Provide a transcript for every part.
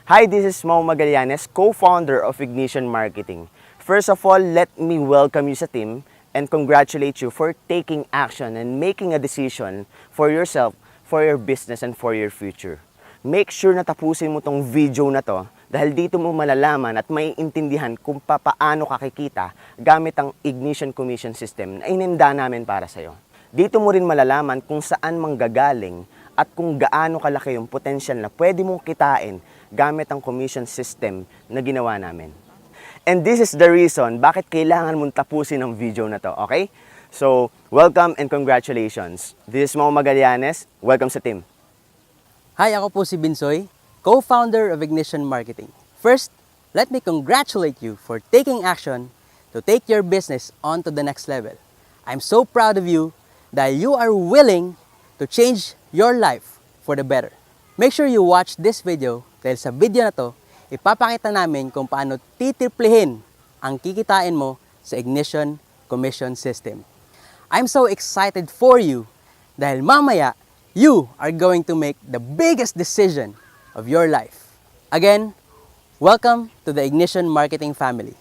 Hi, this is Mau Magallanes, co-founder of Ignition Marketing. First of all, let me welcome you sa team and congratulate you for taking action and making a decision for yourself, for your business, and for your future. Make sure na tapusin mo tong video na to dahil dito mo malalaman at maiintindihan kung paano ka kikita gamit ang Ignition Commission System na ininda namin para sa'yo. Dito mo rin malalaman kung saan manggagaling at kung gaano kalaki yung potensyal na pwede mong kitain gamit ang commission system na ginawa namin. And this is the reason bakit kailangan mong tapusin ang video na to, okay? So, welcome and congratulations. This is Mau Magallanes. Welcome sa team. Hi, ako po si Binsoy, co-founder of Ignition Marketing. First, let me congratulate you for taking action to take your business on to the next level. I'm so proud of you that you are willing to change your life for the better. Make sure you watch this video dahil sa video na to, ipapakita namin kung paano titriplihin ang kikitain mo sa Ignition Commission System. I'm so excited for you dahil mamaya, you are going to make the biggest decision of your life. Again, welcome to the Ignition Marketing family.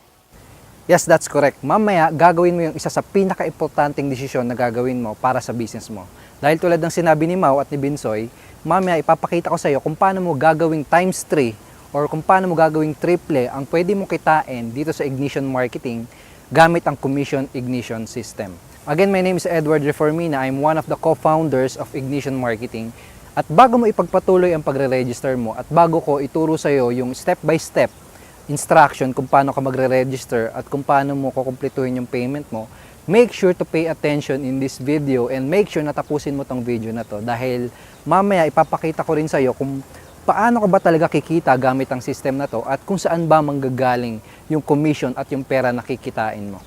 Yes, that's correct. Mamaya, gagawin mo yung isa sa pinaka-importanting desisyon na gagawin mo para sa business mo. Dahil tulad ng sinabi ni Mau at ni Binsoy, mamaya ipapakita ko sa iyo kung paano mo gagawing times 3 or kung paano mo gagawing triple ang pwede mo kitain dito sa Ignition Marketing gamit ang Commission Ignition System. Again, my name is Edward Reformina. I'm one of the co-founders of Ignition Marketing. At bago mo ipagpatuloy ang pagre-register mo at bago ko ituro sa iyo yung step-by-step instruction kung paano ka magre-register at kung paano mo kukumpletuhin yung payment mo, make sure to pay attention in this video and make sure na tapusin mo tong video na to dahil mamaya ipapakita ko rin sa iyo kung paano ka ba talaga kikita gamit ang system na to at kung saan ba manggagaling yung commission at yung pera na kikitain mo.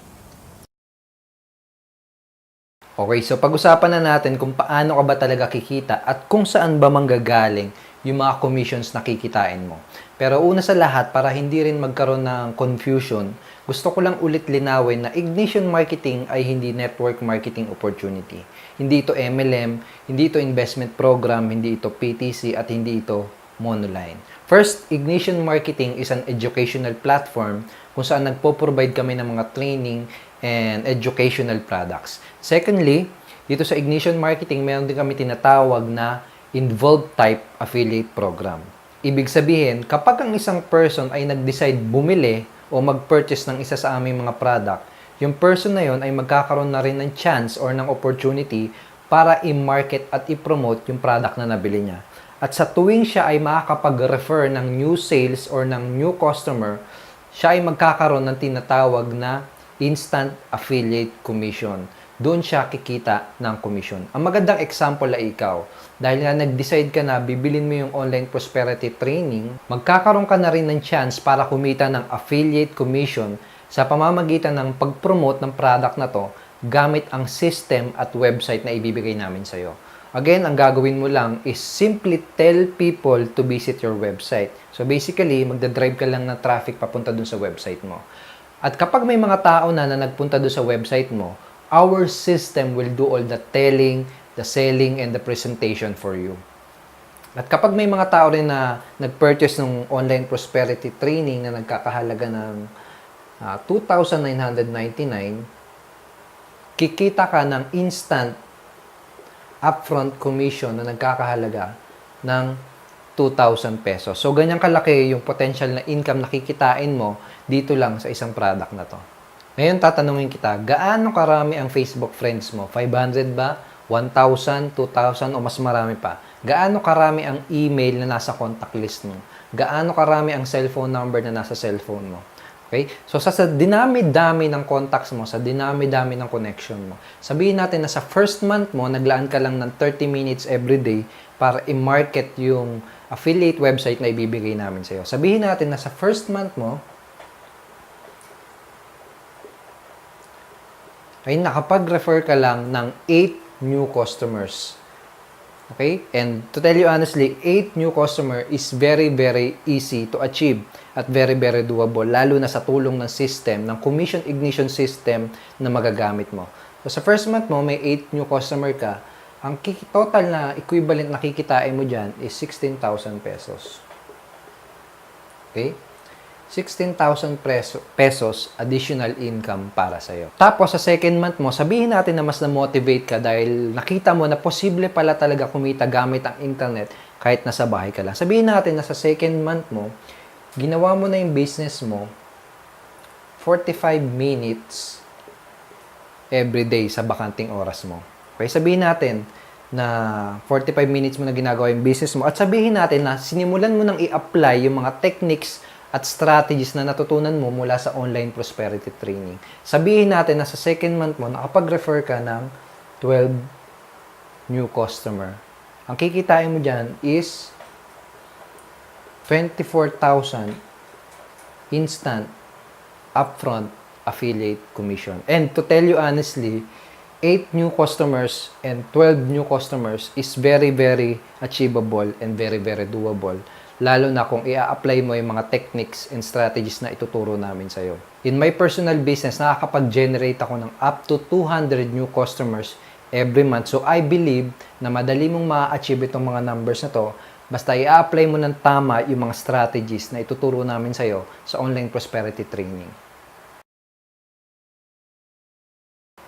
Okay, so pag-usapan na natin kung paano ka ba talaga kikita at kung saan ba manggagaling yung mga commissions na kikitain mo. Pero una sa lahat, para hindi rin magkaroon ng confusion, gusto ko lang ulit linawin na Ignition Marketing ay hindi network marketing opportunity. Hindi ito MLM, hindi ito investment program, hindi ito PTC, at hindi ito monoline. First, Ignition Marketing is an educational platform kung saan nagpo-provide kami ng mga training and educational products. Secondly, dito sa Ignition Marketing, meron din kami tinatawag na involved type affiliate program. Ibig sabihin, kapag ang isang person ay nag-decide bumili o mag-purchase ng isa sa aming mga product, yung person na yon ay magkakaroon na rin ng chance or ng opportunity para i-market at i-promote yung product na nabili niya. At sa tuwing siya ay makakapag-refer ng new sales or ng new customer, siya ay magkakaroon ng tinatawag na instant affiliate commission. Doon siya kikita ng commission. Ang magandang example ay ikaw. Dahil nga nag-decide ka na bibilin mo yung online prosperity training, magkakaroon ka na rin ng chance para kumita ng affiliate commission sa pamamagitan ng pag-promote ng product na to gamit ang system at website na ibibigay namin sa'yo. Again, ang gagawin mo lang is simply tell people to visit your website. So basically, magdadrive ka lang ng traffic papunta dun sa website mo. At kapag may mga tao na nagpunta dun sa website mo, our system will do all the telling, the selling, and the presentation for you. At kapag may mga tao rin na nag-purchase ng online prosperity training na nagkakahalaga ng $2,999, kikita ka ng instant upfront commission na nagkakahalaga ng 2,000 pesos. So, ganyan kalaki yung potential na income na kikitain mo dito lang sa isang product na to. Ngayon, tatanungin kita, gaano karami ang Facebook friends mo? 500 ba? 1,000? 2,000? O mas marami pa? Gaano karami ang email na nasa contact list mo? Gaano karami ang cellphone number na nasa cellphone mo? Okay? So, sa dinami-dami ng contacts mo, sa dinami-dami ng connection mo, sabihin natin na sa first month mo, naglaan ka lang ng 30 minutes every day para i-market yung affiliate website na ibibigay namin sa'yo. Sabihin natin na sa first month mo, ay nakapag-refer ka lang ng 8 new customers. Okay? And to tell you honestly, 8 new customer is very, very easy to achieve at very, very doable, lalo na sa tulong ng system, ng Commission Ignition System na magagamit mo. So, sa first month mo, may 8 new customer ka, ang total na equivalent na kikitain mo dyan is 16,000 pesos. Okay? 16,000 pesos additional income para sa'yo. Tapos, sa second month mo, sabihin natin na mas na-motivate ka dahil nakita mo na posible pala talaga kumita gamit ang internet kahit nasa bahay ka lang. Sabihin natin na sa second month mo, ginawa mo na yung business mo 45 minutes every day sa bakanting oras mo. Okay, sabihin natin na 45 minutes mo na ginagawa yung business mo at sabihin natin na sinimulan mo nang i-apply yung mga techniques at strategies na natutunan mo mula sa online prosperity training. Sabihin natin na sa second month mo, nakapag-refer ka ng 12 new customer. Ang kikitain mo dyan is 24,000 instant upfront affiliate commission. And to tell you honestly, 8 new customers and 12 new customers is very, very achievable and very, very doable. Lalo na kung i-apply mo yung mga techniques and strategies na ituturo namin sa'yo. In my personal business, nakakapag-generate ako ng up to 200 new customers every month. So, I believe na madali mong ma-achieve itong mga numbers na to basta i-apply mo ng tama yung mga strategies na ituturo namin sa'yo sa online prosperity training.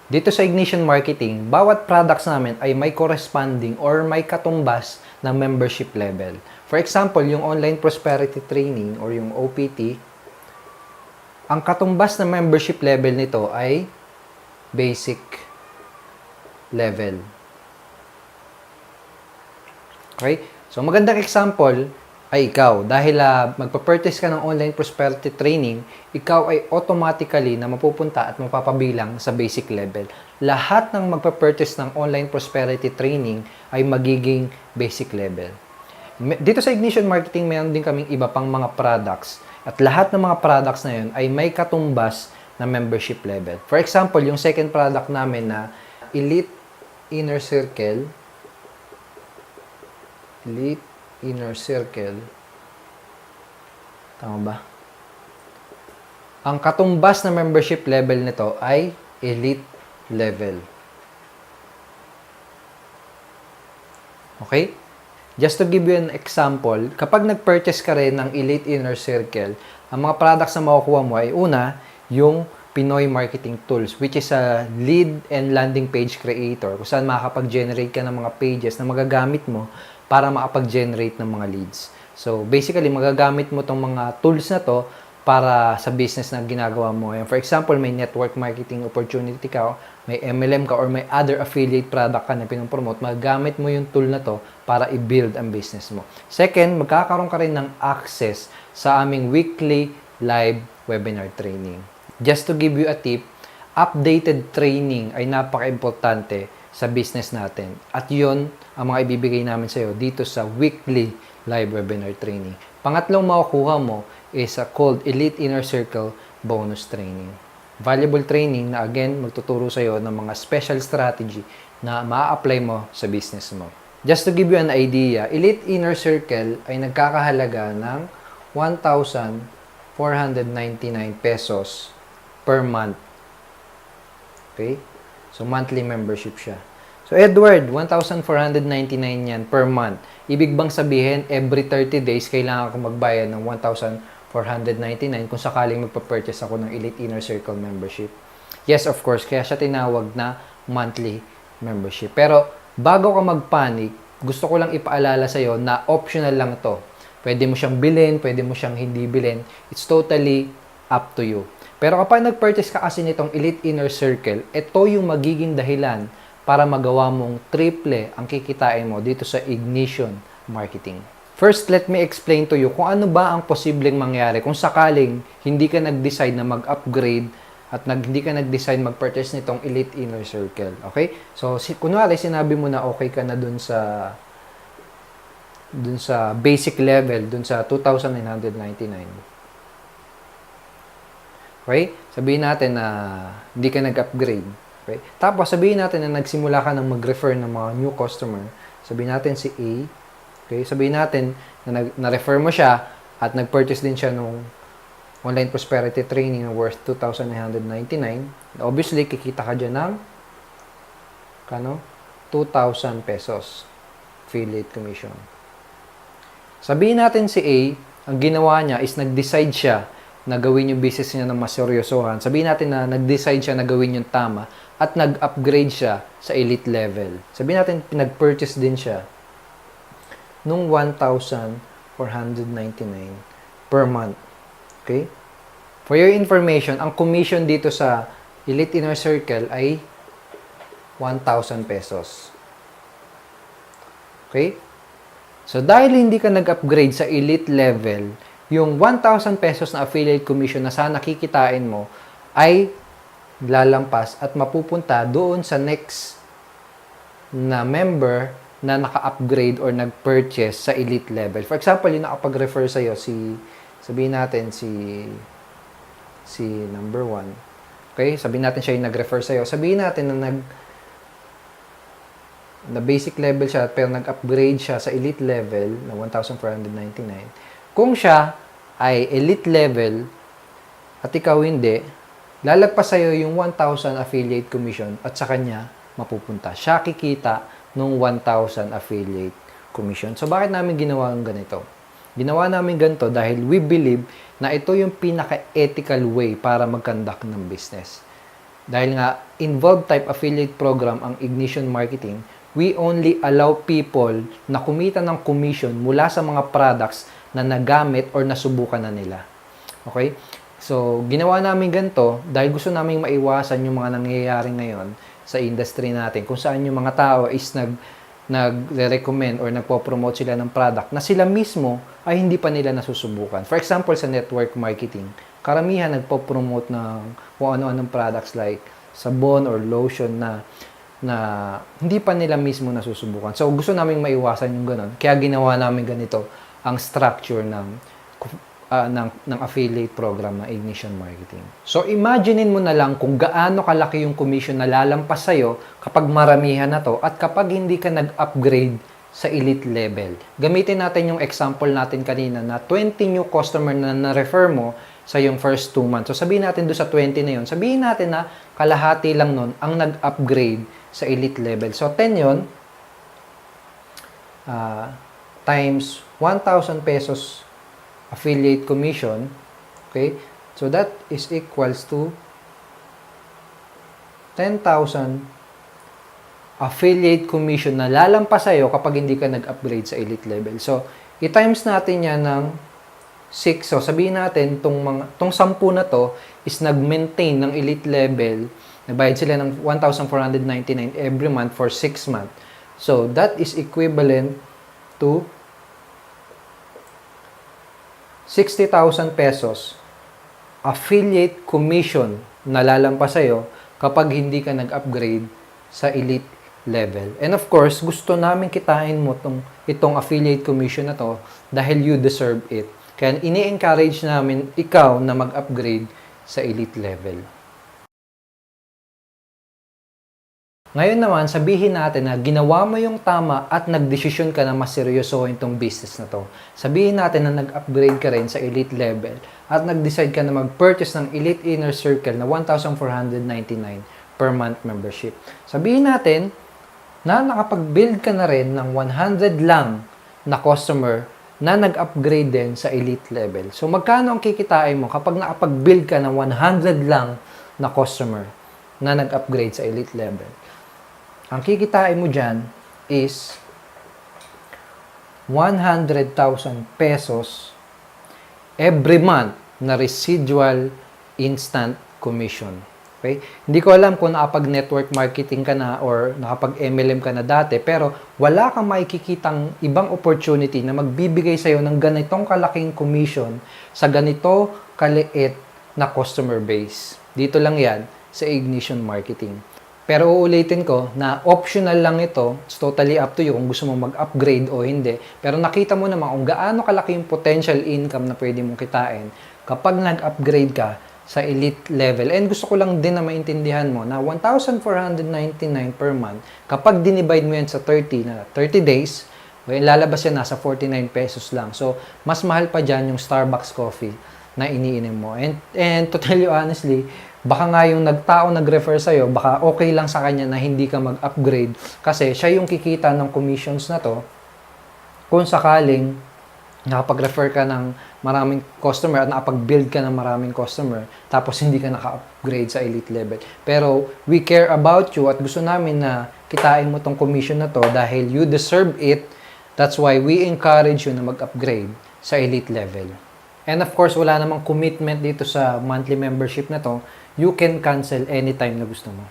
Dito sa Ignition Marketing, bawat products namin ay may corresponding or may katumbas na membership level. For example, yung Online Prosperity Training or yung OPT, ang katumbas na membership level nito ay basic level. Okay? So, magandang example ay ikaw. Dahil magpa-purchase ka ng Online Prosperity Training, ikaw ay automatically na mapupunta at mapapabilang sa basic level. Lahat ng magpa-purchase ng Online Prosperity Training ay magiging basic level. Dito sa Ignition Marketing, mayroon din kaming iba pang mga products. At lahat ng mga products na yun ay may katumbas na membership level. For example, yung second product namin na Elite Inner Circle. Elite Inner Circle. Tama ba? Ang katumbas na membership level nito ay Elite Level. Okay? Just to give you an example, kapag nag-purchase ka rin ng Elite Inner Circle, ang mga products na makukuha mo ay una, yung Pinoy Marketing Tools, which is a lead and landing page creator, kung saan makakapag-generate ka ng mga pages na magagamit mo para makapag-generate ng mga leads. So, basically, magagamit mo tong mga tools na to para sa business na ginagawa mo. And for example, may network marketing opportunity ka, may MLM ka, or may other affiliate product ka na pinopromote, magagamit mo yung tool na to para i-build ang business mo. Second, magkakaroon ka rin ng access sa aming weekly live webinar training. Just to give you a tip, updated training ay napaka-importante sa business natin. At yun ang mga ibibigay namin sa iyo dito sa weekly live webinar training. Pangatlong makukuha mo is called Elite Inner Circle Bonus Training. Valuable training na again, magtuturo sa iyo ng mga special strategy na ma-apply mo sa business mo. Just to give you an idea, Elite Inner Circle ay nagkakahalaga ng 1,499 pesos per month. Okay? So, monthly membership siya. So, Edward, 1,499 yan per month. Ibig bang sabihin, every 30 days, kailangan ko magbayad ng 1,499 kung sakaling magpa-purchase ako ng Elite Inner Circle membership? Yes, of course. Kaya siya tinawag na monthly membership. Pero, bago ka mag-panic, gusto ko lang ipaalala sa'yo na optional lang to. Pwede mo siyang bilhin, pwede mo siyang hindi bilhin. It's totally up to you. Pero kapag nag-purchase ka kasi nitong Elite Inner Circle, ito yung magiging dahilan para magawa mong triple ang kikitain mo dito sa Ignition Marketing. First, let me explain to you kung ano ba ang posibleng mangyari kung sakaling hindi ka nag-decide na mag-upgrade at hindi ka nag-decide mag-purchase nitong Elite Inner Circle. Okay? So, kunwari, sinabi mo na okay ka na dun sa basic level, dun sa 2,999. Okay? Sabihin natin na hindi ka nag-upgrade. Okay? Tapos, sabihin natin na nagsimula ka ng mag-refer ng mga new customer. Sabihin natin si A. Okay? Sabihin natin na na-refer mo siya at nag-purchase din siya ng online prosperity training na worth 2,999. Obviously, kikita ka dyan ng 2,000 pesos affiliate commission. Sabihin natin si A, ang ginawa niya is nag-decide siya na gawin yung business niya ng mas seryosohan. Sabihin natin na nag-decide siya na gawin yung tama at nag-upgrade siya sa elite level. Sabihin natin pinag-purchase din siya nung 1,499 per month. Okay? For your information, ang commission dito sa Elite Inner Circle ay 1,000 pesos. Okay? So, dahil hindi ka nag-upgrade sa elite level, yung 1,000 pesos na affiliate commission na sana kikitain mo ay lalampas at mapupunta doon sa next na member na naka-upgrade or nag-purchase sa elite level. For example, yung nakapag-refer sa'yo, sabihin natin, si number 1. Okay? Sabihin natin siya yung nag-refer sa'yo. Sabihin natin na basic level siya, pero nag-upgrade siya sa elite level na 1,499. Kung siya ay elite level at ikaw hindi, lalagpas sa'yo yung 1,000 affiliate commission at sa kanya mapupunta. Siya kikita nung 1,000 affiliate commission. So, bakit namin ginawa ang ganito? Ginawa namin ganito dahil we believe na ito yung pinaka-ethical way para mag-conduct ng business. Dahil nga, involved type affiliate program ang Ignition Marketing, we only allow people na kumita ng commission mula sa mga products na nagamit or nasubukan na nila. Okay? So, ginawa namin ganito dahil gusto namin maiwasan yung mga nangyayari ngayon sa industry natin kung saan yung mga tao is nagre-recommend or nagpo-promote sila ng product na sila mismo ay hindi pa nila nasusubukan. For example, sa network marketing, karamihan nagpo-promote ng kung ano-anong products like sabon or lotion na hindi pa nila mismo nasusubukan. So, gusto namin maiwasan yung ganun. Kaya ginawa namin ganito ang structure ng affiliate program ng Ignition Marketing. So, imaginein mo na lang kung gaano kalaki yung commission na lalampas sa'yo kapag maramihan na to at kapag hindi ka nag-upgrade sa elite level. Gamitin natin yung example natin kanina na 20 new customer na na-refer mo sa yung first 2 months. So, sabihin natin doon sa 20 na yun, sabihin natin na kalahati lang nun ang nag-upgrade sa elite level. So, 10 yun times 1,000 pesos affiliate commission. Okay? So, that is equals to 10,000 affiliate commission na lalampas sa'yo kapag hindi ka nag-upgrade sa elite level. So, i-times natin yan ng 6. So, sabihin natin, tong 10 na to is nag-maintain ng elite level. Nagbayad sila ng 1,499 every month for 6 months. So, that is equivalent to 60,000 pesos affiliate commission na lalampas sa'yo kapag hindi ka nag-upgrade sa elite level. And of course, gusto namin kitain mo itong affiliate commission na to dahil you deserve it. Kaya ini-encourage namin ikaw na mag-upgrade sa elite level. Ngayon naman, sabihin natin na ginawa mo yung tama at nagdesisyon ka na mas seryosohin itong business na to. Sabihin natin na nag-upgrade ka rin sa elite level at nag-decide ka na mag-purchase ng Elite Inner Circle na 1,499 per month membership. Sabihin natin na nakapag-build ka na rin ng 100 lang na customer na nag-upgrade din sa elite level. So, magkano ang kikitain mo kapag nakapag-build ka ng 100 lang na customer na nag-upgrade sa elite level? Ang kikitain mo dyan is 100,000 pesos every month na residual instant commission. Okay? Hindi ko alam kung nakapag-network marketing ka na or nakapag-MLM ka na dati, pero wala kang makikitang ibang opportunity na magbibigay sa'yo ng ganitong kalaking commission sa ganito kaliit na customer base. Dito lang yan sa Ignition Marketing. Pero uulitin ko na optional lang ito. It's totally up to you kung gusto mo mag-upgrade o hindi. Pero nakita mo naman kung gaano kalaki yung potential income na pwede mong kitain kapag nag-upgrade ka sa elite level. And gusto ko lang din na maintindihan mo na 1,499 per month, kapag dinivide mo yan sa 30 days, lalabas yan nasa 49 pesos lang. So, mas mahal pa dyan yung Starbucks coffee na iniinom mo. And to tell you honestly, baka nga yung nag-refer sa'yo, baka okay lang sa kanya na hindi ka mag-upgrade kasi siya yung kikita ng commissions na to kung sakaling nakapag-refer ka ng maraming customer at nakapag-build ka ng maraming customer, tapos hindi ka naka-upgrade sa elite level. Pero we care about you at gusto namin na kitain mo tong commission na to dahil you deserve it. That's why we encourage you na mag-upgrade sa elite level. And of course, wala namang commitment dito sa monthly membership na to. You can cancel anytime na gusto mo.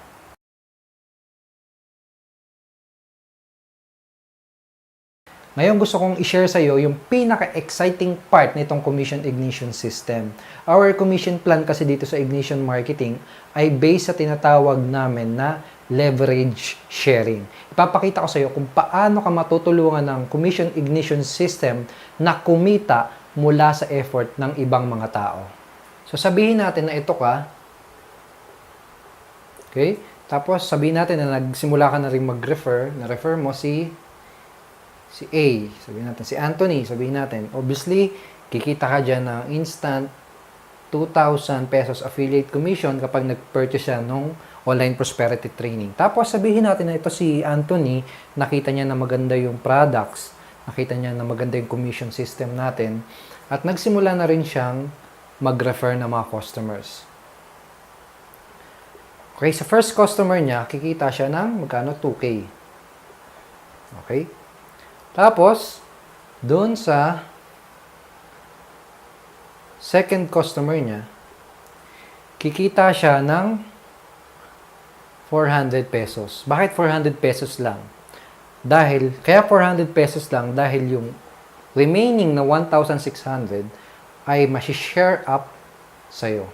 Ngayon gusto kong i-share sa iyo yung pinaka-exciting part nitong Commission Ignition System. Our commission plan kasi dito sa Ignition Marketing ay based sa tinatawag namin na leverage sharing. Ipapakita ko sa iyo kung paano ka matutulungan ng Commission Ignition System na kumita mula sa effort ng ibang mga tao. So sabihin natin na ito ka. Okay? Tapos sabihin natin na nagsimula ka na rin mag-refer. Na-refer mo si A, sabihin natin, si Anthony, sabihin natin, obviously, kikita ka dyan ng instant 2,000 pesos affiliate commission kapag nag-purchase siya ng online prosperity training. Tapos, sabihin natin na ito si Anthony, nakita niya na maganda yung products, nakita niya na maganda yung commission system natin, at nagsimula na rin siyang mag-refer ng mga customers. Okay, sa first customer niya, kikita siya ng magkano? 2K. Okay? Tapos, doon sa second customer niya, kikita siya ng 400 pesos. Bakit 400 pesos lang? Kaya 400 pesos lang dahil yung remaining na 1,600 ay masi-share up sa'yo.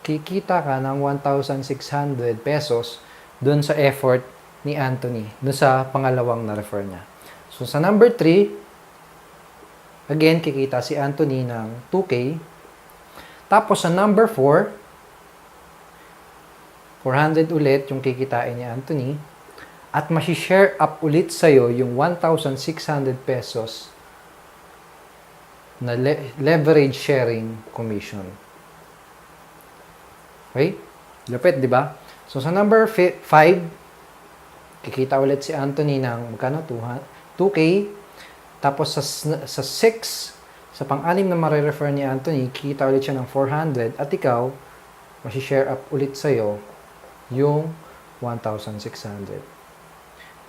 Kikita ka ng 1,600 pesos doon sa effort ni Anthony, doon sa pangalawang na-refer niya. So, sa number 3, again, kikita si Anthony ng 2K. Tapos, sa number 4, 400 ulit yung kikitain ni Anthony. At masi-share up ulit sa'yo yung 1,600 pesos na leverage sharing commission. Okay? Lapit, di ba? So, sa number 5, kikita ulit si Anthony ng magkano? 2K. Tapos sa 6, sa pang-anim na marirefer ni Anthony, kikita ulit siya ng 400 at ikaw, masi-share up ulit sa'yo yung 1,600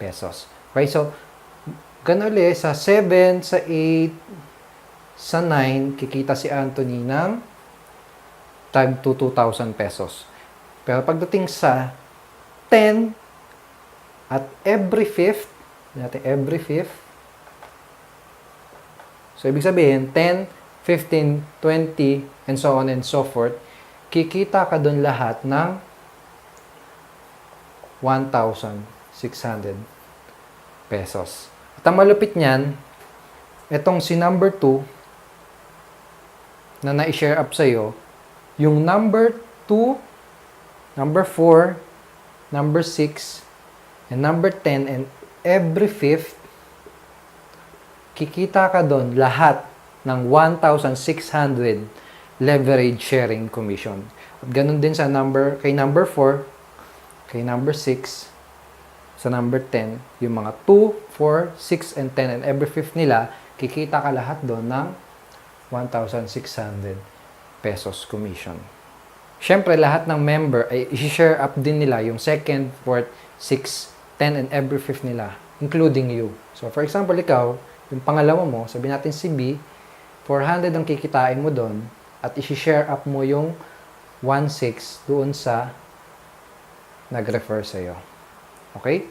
pesos. Okay, so, ganun ulit, sa 7, sa 8, sa 9, kikita si Anthony ng tag to 2,000 pesos. Pero pagdating sa 10, at every fifth, so ibig sabihin, 10, 15, 20, and so on and so forth, kikita ka dun lahat ng 1,600 pesos. At ang malupit niyan, itong si number 2, na na-share up sa'yo, yung number 2, number 4, number 6, and number 10, and every fifth, kikita ka doon lahat ng 1,600 leverage sharing commission. At ganun din sa kay number 4, kay number 6, sa number 10, yung mga 2, 4, 6, and 10, and every fifth nila, kikita ka lahat doon ng 1,600 pesos commission. Siyempre, lahat ng member ay i-share up din nila yung second, fourth, 6, 10, and every fifth nila, including you. So, for example, ikaw, yung pangalawa mo, sabi natin si B, 400 ang kikitain mo doon, at i-share up mo yung 1,600 doon sa nag-refer sa'yo. Okay?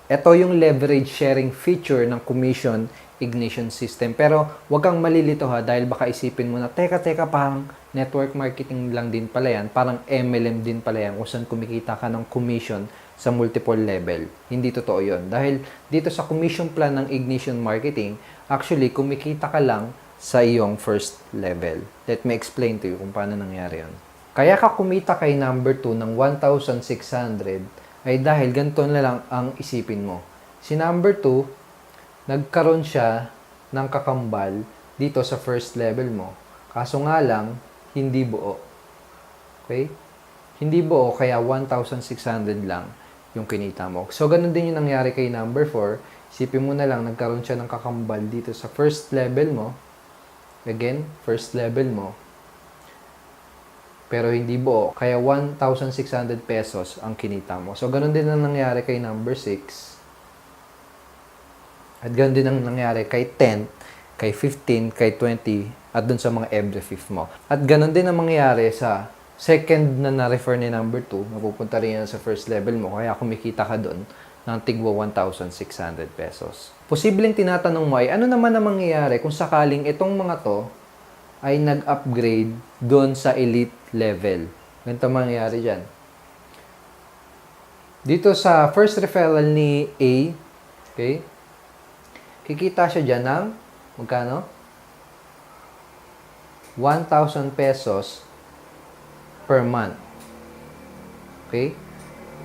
Ito yung leverage sharing feature ng Commission Ignition System. Pero, wag kang malilito ha, dahil baka isipin mo na, teka, parang network marketing lang din pala yan, parang MLM din pala yan, kung saan kumikita ka ng commission sa multiple level. Hindi totoo yun. Dahil dito sa commission plan ng Ignition Marketing, actually, kumikita ka lang sa iyong first level. Let me explain to you kung paano nangyari yun. Kaya ka kumita kay number 2 ng 1,600 ay dahil ganito na lang ang isipin mo. Si number 2, nagkaroon siya ng kakambal dito sa first level mo. Kaso nga lang, hindi buo. Okay? Hindi buo, kaya 1,600 lang yung kinita mo. So, ganun din yung nangyari kay number 4. Isipin mo na lang, nagkaroon siya ng kakambal dito sa first level mo. Again, first level mo. Pero hindi buo. Kaya 1,600 pesos ang kinita mo. So, ganun din ang nangyari kay number 6. At ganun din ang nangyari kay 10, kay 15, kay 20, at dun sa mga every fifth mo. At ganun din ang mangyayari sa second na na-refer ni number 2. Mapupunta rin yan sa first level mo. Kaya kumikita ka dun ng tigwa 1,600 pesos. Posibleng tinatanong mo ay, ano naman ang mangyayari kung sakaling itong mga to ay nag-upgrade doon sa elite level? Ganito mangyayari dyan. Dito sa first referral ni A, okay, kikita siya dyan ng, magkano? 1,000 pesos per month. Okay?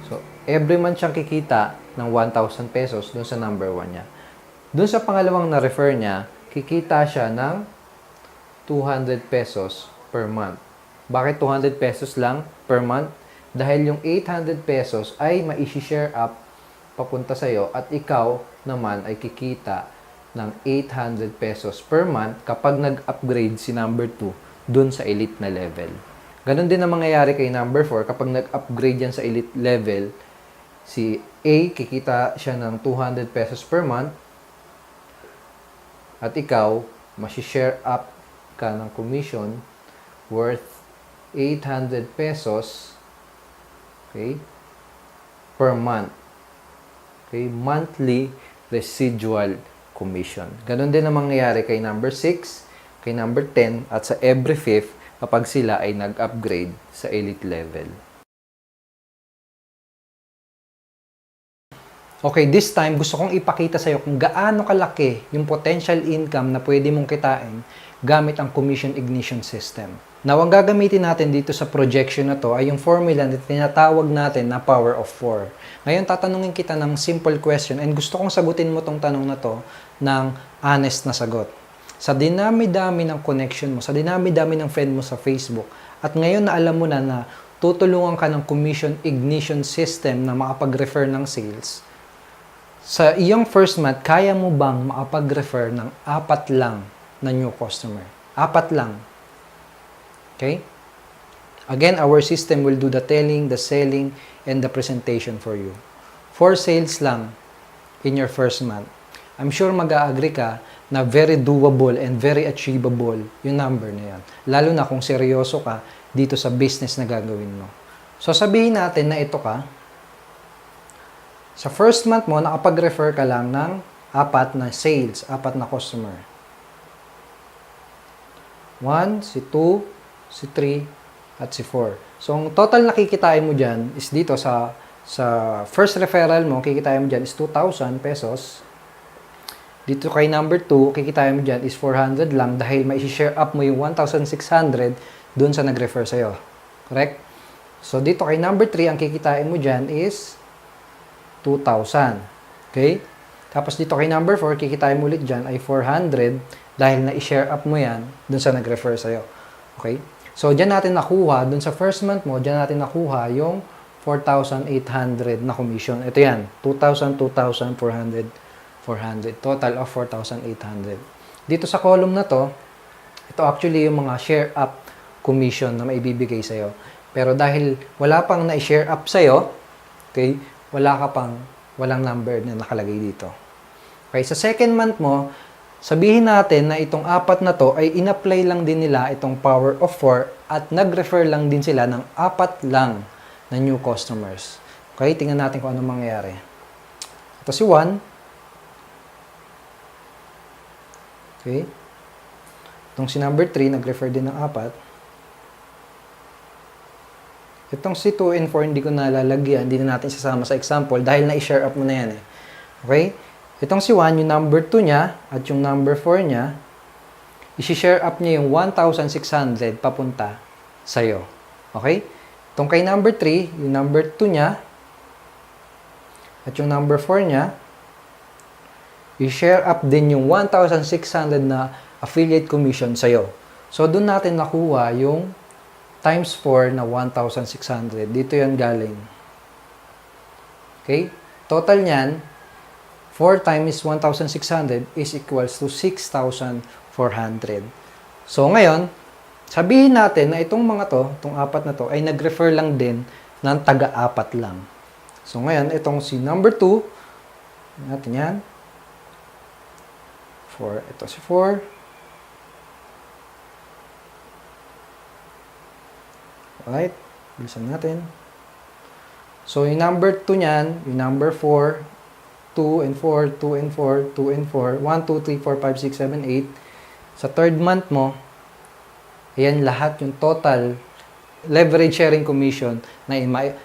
So, every month siyang kikita ng 1,000 pesos doon sa number 1 niya. Doon sa pangalawang na-refer niya, kikita siya ng 200 pesos per month. Bakit 200 pesos lang per month? Dahil yung 800 pesos ay ma-share up papunta sa'yo at ikaw naman ay kikita ng 800 pesos per month kapag nag-upgrade si number 2 dun sa elite na level. Ganon din ang mangyayari kay number 4 kapag nag-upgrade yan sa elite level. Si A, kikita siya ng 200 pesos per month at ikaw, ma-share up ka ng commission worth 800 pesos, okay, per month. Okay, monthly residual commission. Ganon din ang mangyayari kay number 6, kay number 10, at sa every fifth kapag sila ay nag-upgrade sa elite level. Okay, this time gusto kong ipakita sa iyo kung gaano kalaki yung potential income na pwede mong kitain gamit ang commission ignition system. Now, ang gagamitin natin dito sa projection na to ay yung formula na tinatawag natin na power of 4. Ngayon, tatanungin kita ng simple question and gusto kong sagutin mo tong tanong na to ng honest na sagot. Sa dinami-dami ng connection mo, sa dinami-dami ng friend mo sa Facebook, at ngayon na alam mo na tutulungan ka ng commission ignition system na makapag-refer ng sales, sa iyong first month, kaya mo bang makapag-refer ng 4 lang na new customer? 4 lang. Okay? Again, our system will do the telling, the selling, and the presentation for you. 4 sales lang in your first month. I'm sure mag-a-agree ka na very doable and very achievable yung number na yan. Lalo na kung seryoso ka dito sa business na gagawin mo. So, sabihin natin na ito ka, sa first month mo, nakapag-refer ka lang ng 4 na sales, 4 na customer. 1, si 2, si 3, at si 4. So, ang total na kikitain mo dyan is dito sa first referral mo, kikitain mo dyan is 2,000 pesos. Dito kay number 2, kikitain mo dyan is 400 lang dahil may share up mo yung 1,600 dun sa nag-refer sa'yo. Correct? So, dito kay number 3, ang kikitain mo dyan is 2,000. Okay? Tapos dito kay number 4, kikitain mo ulit dyan ay 400 dahil na-share up mo yan dun sa nag-refer sa'yo. Okay? So, dyan natin nakuha, dun sa first month mo, dyan natin nakuha yung 4,800 na commission. Ito yan, 2,000, 2,000, 400, 400. Total of 4,800. Dito sa column na to, ito actually yung mga share up commission na maibibigay sa'yo. Pero dahil wala pang na-share up sa'yo, okay, walang number na nakalagay dito. Okay, sa second month mo, sabihin natin na itong 4 na to ay in-apply lang din nila itong power of 4 at nag-refer lang din sila ng 4 lang na new customers. Okay, tingnan natin kung anong mangyayari. Ito si 1. Okay. Itong si number 3, nag-refer din ng 4. Itong si 2 and 4, hindi ko nalalagyan. Hindi na natin sasama sa example dahil na-share up mo na yan eh. Okay? Itong si 1, yung number 2 niya at yung number 4 niya, i-share up niya yung 1,600 papunta sa'yo. Okay? Itong kay number 3, yung number 2 niya at yung number 4 niya, i-share up din yung 1,600 na affiliate commission sa'yo. So, doon natin nakuha yung times 4 na 1,600. Dito yan galing. Okay? Total niyan 4 times 1,600 is equals to 6,400. So ngayon, sabihin natin na itong mga to, itong apat na to, ay nag-refer lang din ng taga-apat lang. So ngayon, itong si number 2, natin yan. 4, ito si 4. Alright, bilisan natin. So yung number 2 niyan, yung number 4, 2 and 4, 2 and 4, 2 and 4, 1, 2, 3, 4, 5, 6, 7, 8. Sa third month mo, ayan lahat yung total leverage sharing commission na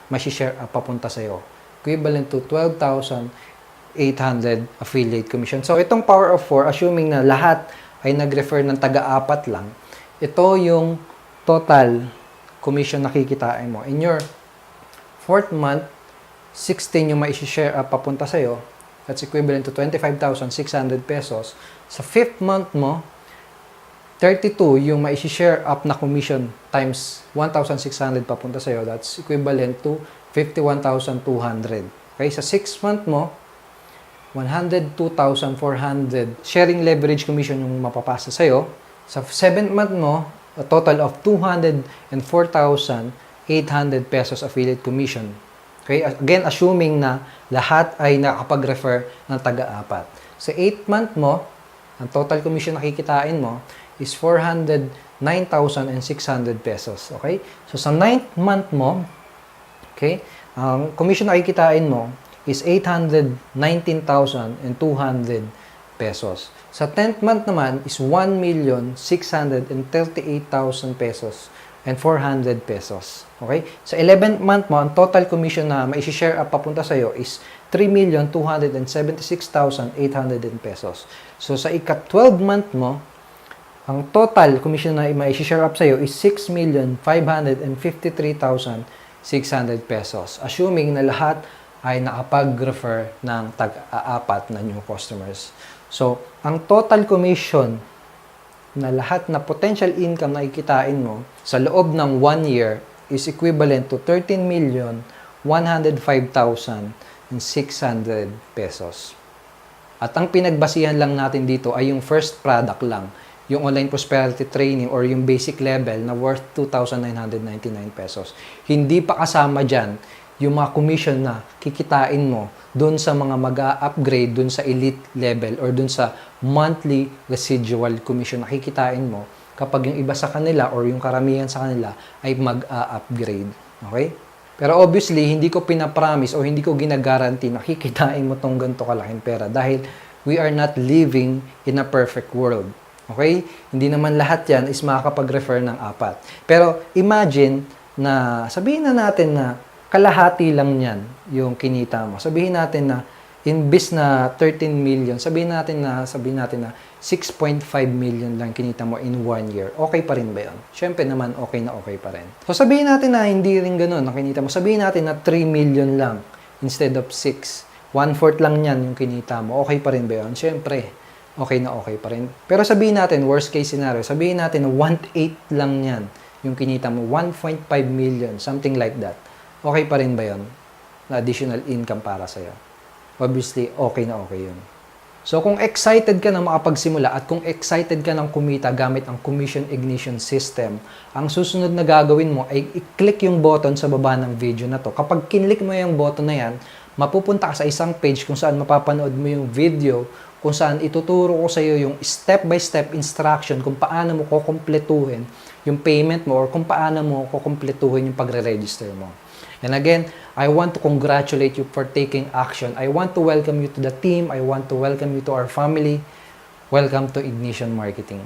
ma-share papunta sa'yo. Equivalent to 12,800 affiliate commission. So, itong power of 4, assuming na lahat ay nag-refer ng taga-apat lang, ito yung total commission na kikitain mo. In your fourth month, 16 yung ma-share papunta sa'yo. That's equivalent to 25,600 pesos. Sa fifth month mo, 32 yung ma-share up na commission times 1,600 papunta sa'yo. That's equivalent to 51,200. Okay? Sa 6th month mo, 102,400 sharing leverage commission yung mapapasa sa'yo. Sa 7th month mo, a total of 204,800 pesos affiliate commission. Okay? Again, assuming na lahat ay nakapag-refer ng taga-apat. Sa 8th month mo, ang total commission na kikitain mo is 409,600 pesos. Okay? So, sa 9th month mo, okay, ang commission na kikitain mo is 819,200 pesos. Sa 10th month naman is 1,638,000 pesos and 400 pesos. Okay? Sa 11th month mo, ang total commission na ma-share up papunta sa'yo is 3,276,800 pesos. So, sa ika-12 month mo, ang total commission na ma-share up sa'yo is 6,553,600 pesos. Assuming na lahat ay nakapag-refer ng tag-apat na new customers. So, ang total commission na lahat na potential income na ikitain mo sa loob ng 1 year is equivalent to 13,105,600 pesos. At ang pinagbasihan lang natin dito ay yung first product lang, yung online prosperity training or yung basic level na worth 2,999 pesos. Hindi pa kasama dyan yung mga commission na kikitain mo doon sa mga mag-upgrade doon sa elite level or doon sa monthly residual commission na kikitain mo kapag yung iba sa kanila or yung karamihan sa kanila ay mag-upgrade. Okay? Pero obviously, hindi ko pinapromise o hindi ko ginagaranti na kikitain mo tong ganito kalaking pera dahil we are not living in a perfect world. Okay? Hindi naman lahat yan is makakapag-refer ng apat. Pero imagine na sabihin na natin na kalahati lang yan yung kinita mo. Sabihin natin na imbis na 13 million, sabihin natin na 6.5 million lang kinita mo in 1 year. Okay pa rin ba yun? Siyempre naman okay na okay pa rin. So sabihin natin na hindi rin ganun na kinita mo. Sabihin natin na 3 million lang instead of 6. 1/4 lang yan yung kinita mo. Okay pa rin ba yun? Siyempre, okay na okay pa rin. Pero sabihin natin, worst case scenario, sabihin natin na 1/8 lang yan yung kinita mo. 1.5 million, something like that. Okay pa rin ba yun? Na additional income para sa'yo. Obviously, okay na okay yun. So, kung excited ka na makapagsimula at kung excited ka ng kumita gamit ang Commission Ignition System, ang susunod na gagawin mo ay i-click yung button sa baba ng video na to. Kapag kinlik mo yung button na yan, mapupunta ka sa isang page kung saan mapapanood mo yung video kung saan ituturo ko sa iyo yung step-by-step instruction kung paano mo kukumpletuhin yung payment mo or kung paano mo kukumpletuhin yung pagre-register mo. And again, I want to congratulate you for taking action. I want to welcome you to the team. I want to welcome you to our family. Welcome to Ignition Marketing.